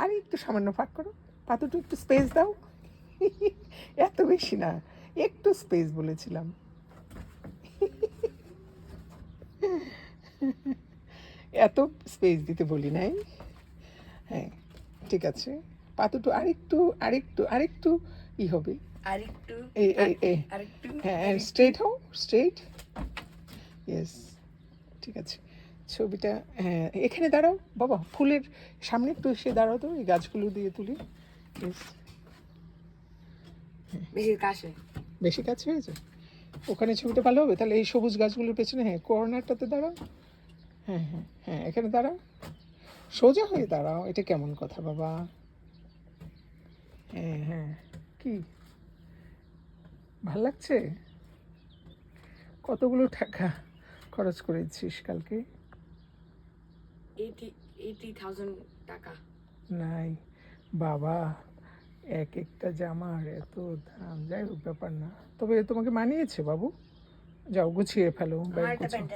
আর একটু সামান্য ফাঁক করো, পাতুটু একটু স্পেস দাও। এত বেশি না, একটু স্পেস বলেছিলাম। এত স্পেস দিতে বলি নাই। হ্যাঁ ঠিক আছে, পাতুটু আরেকটু আরেকটু আরেকটু হবে। আরেকটু এই এই এই আরেকটু হ্যাঁ, স্ট্রেট হও, স্ট্রেট। ইয়েস, ঠিক আছে। ছবিটা হ্যাঁ, এখানে দাঁড়াও বাবা, ফুলের সামনে একটু এসে দাঁড়াও তো, এই গাছগুলো দিয়ে তুলি। ইয়েস, বেশি কাছে। বেশি কাছে হয়েছে, ওখানে ছবিটা ভালো হবে। তাহলে এই সবুজ গাছগুলোর পেছনে, হ্যাঁ কর্নারটাতে দাঁড়াও। হ্যাঁ হ্যাঁ হ্যাঁ, এখানে দাঁড়াও, সোজা হয়ে দাঁড়াও। এটা কেমন কথা বাবা? হ্যাঁ হ্যাঁ, কি ভাল লাগছে? কতগুলো টাকা খরচ করেছিস কালকে? 80,000 টাকা। নাই বাবা, এক একটা জামার এত দাম। যাই হোক, ব্যাপার না, তবে তোমাকে মানিয়েছে বাবু। যাও গুছিয়ে ফেলো, আমার ব্যাগ একটা গুছিয়ে। প্যান্ট